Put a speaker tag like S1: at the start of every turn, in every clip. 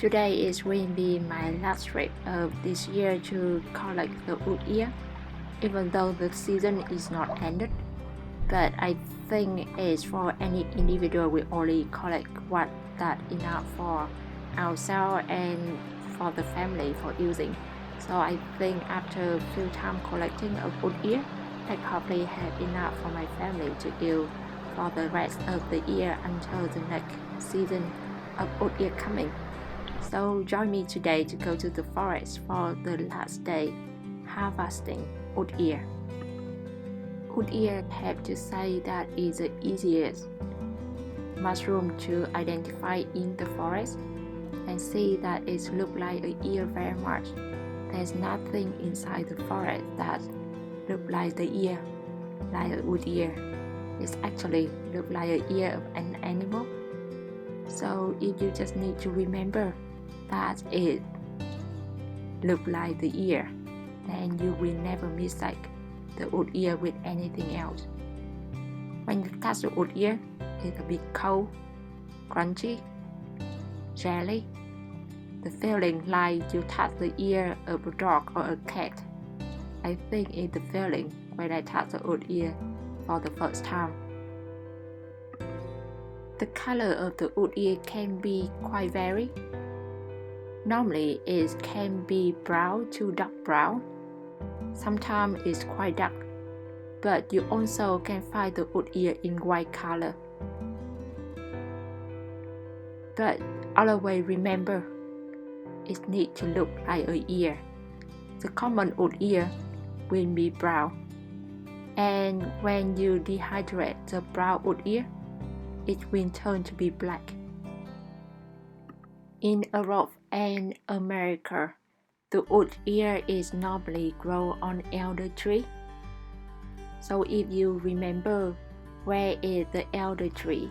S1: Today is will be my last trip of this year to collect the wood ear, even though the season is not ended. But I think it's for any individual we only collect what that enough for ourselves and for the family for using. So I think after a few time collecting a wood ear, I probably have enough for my family to use for the rest of the year until the next season of wood ear coming. So join me today to go to the forest for the last day harvesting wood ear. Wood ear have to say that is the easiest mushroom to identify in the forest and see that it look like an ear very much. There's nothing inside the forest that look like the ear, like a wood ear. It actually look like an ear of an animal. So if you just need to remember that it look like the ear, then you will never mistake the wood ear with anything else. When you touch the wood ear, it's a bit cold, crunchy, jelly. The feeling like you touch the ear of a dog or a cat. I think it's the feeling when I touch the wood ear for the first time. The color of the wood ear can be quite varied. Normally it can be brown to dark brown. Sometimes it's quite dark, but you also can find the wood ear in white color. But always remember, it needs to look like an ear. The common wood ear will be brown, and when you dehydrate the brown wood ear, it will turn to be black. In Europe and America, the wood ear is normally grown on elder tree. So if you remember where is the elder tree,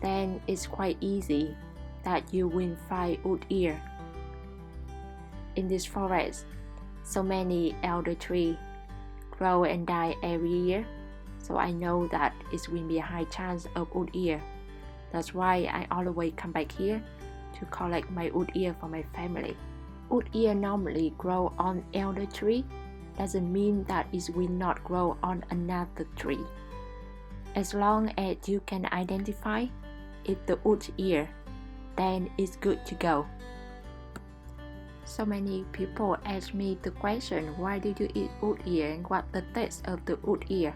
S1: then it's quite easy that you will find wood ear. In this forest, so many elder trees grow and die every year, so I know that it will be a high chance of wood ear. That's why I always come back here to collect my wood ear for my family. Wood ear normally grow on elder tree, doesn't mean that it will not grow on another tree. As long as you can identify it's the wood ear, then it's good to go. So many people ask me the question, why do you eat wood ear and what the taste of the wood ear?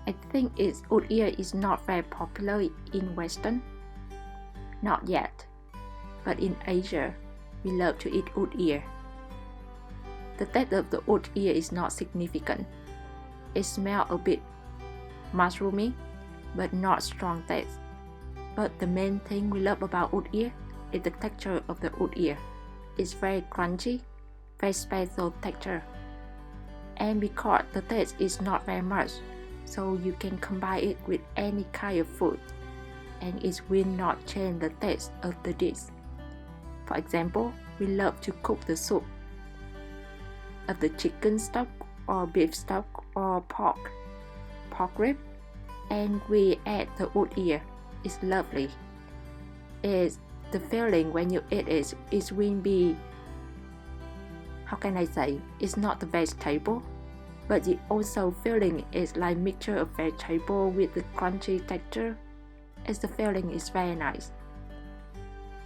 S1: I think wood ear is not very popular in Western. Not yet. But in Asia, we love to eat wood ear. The taste of the wood ear is not significant. It smells a bit mushroomy, but not strong taste. But the main thing we love about wood ear is the texture of the wood ear. It's very crunchy, very special texture. And because the taste is not very much, so you can combine it with any kind of food, and it will not change the taste of the dish. For example, we love to cook the soup of the chicken stock or beef stock or pork rib, and we add the wood ear. It's lovely. It's the feeling when you eat it will be, how can I say, it's not the vegetable, but the also feeling is like mixture of vegetable with the crunchy texture. It's the feeling is very nice.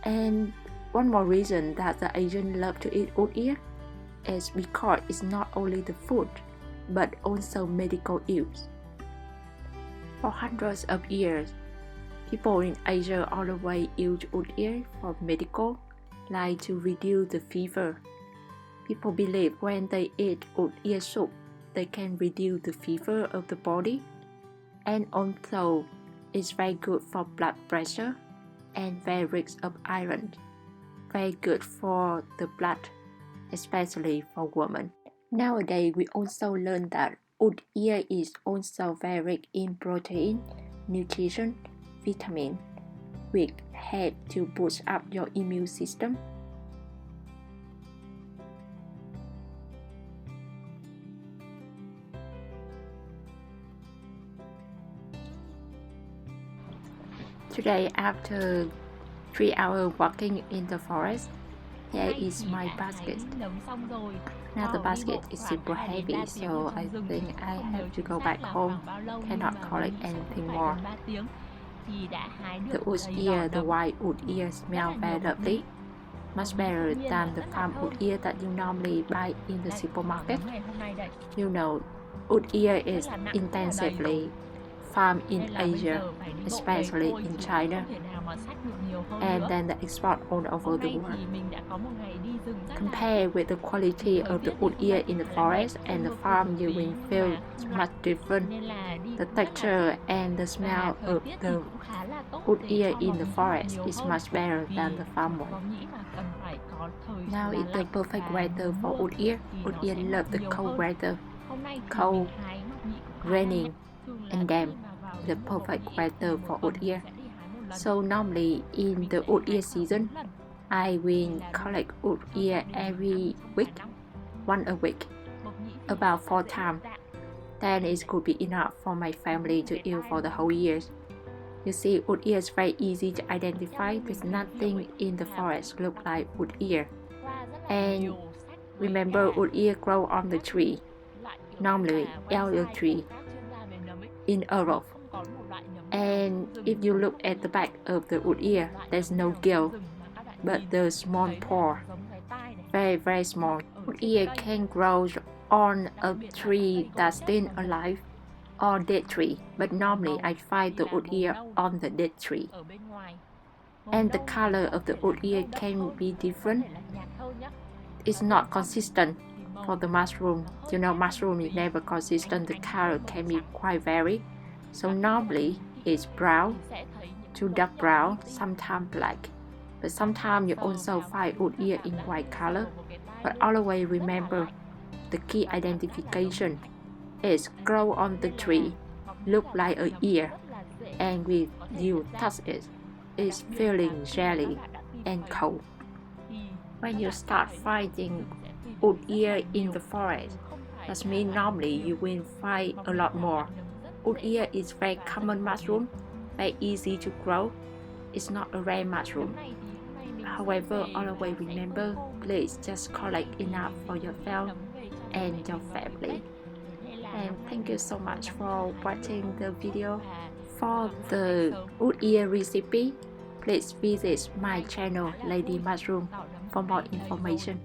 S1: And one more reason that the Asian love to eat wood ear is because it's not only the food, but also medical use. For hundreds of years, people in Asia always use wood ear for medical, like to reduce the fever. People believe when they eat wood ear soup, they can reduce the fever of the body, and also it's very good for blood pressure and very rich of iron. Very good for the blood, especially for women. Nowadays, we also learn that wood ear is also very rich in protein, nutrition, vitamin, which help to boost up your immune system. Today, after 3 hours walking in the forest. Here is my basket. Now the basket is super heavy, so I think I have to go back home. Cannot collect anything more. The wood ear, the white wood ear smell very lovely. Much better than the farm wood ear that you normally buy in the supermarket. You know, wood ear is intensively farmed in Asia, especially in China, and then they export all over the world. Compare with the quality of the wood ear in the forest and the farm, you will feel much different. The texture and the smell of the wood ear in the forest is much better than the farm one. Now is the perfect weather for wood ear. Wood ear love the cold weather. Cold, raining, and damp. The perfect weather for wood ear. So normally in the wood ear season, I will collect wood ear every week, once a week, about 4 times. Then it could be enough for my family to eat for the whole year. You see, wood ear is very easy to identify. There's nothing in the forest look like wood ear. And remember, wood ear grow on the tree, normally elder tree in Europe. And if you look at the back of the wood ear, there's no gill, but the small pore, very small. Wood ear can grow on a tree that's still alive or dead tree, but normally I find the wood ear on the dead tree. And the color of the wood ear can be different. It's not consistent for the mushroom. You know, mushroom is never consistent. The color can be quite varied. So normally it's brown to dark brown, sometimes black. But sometimes you also find wood ear in white color. But always remember, the key identification is grow on the tree, look like an ear, and when you touch it, it's feeling jelly and cold. When you start finding wood ear in the forest, that means normally you will find a lot more. Wood ear is very common mushroom, very easy to grow. It's not a rare mushroom. However, always remember, please just collect enough for yourself and your family. And thank you so much for watching the video. For the wood ear recipe, please visit my channel Lady Mushroom for more information.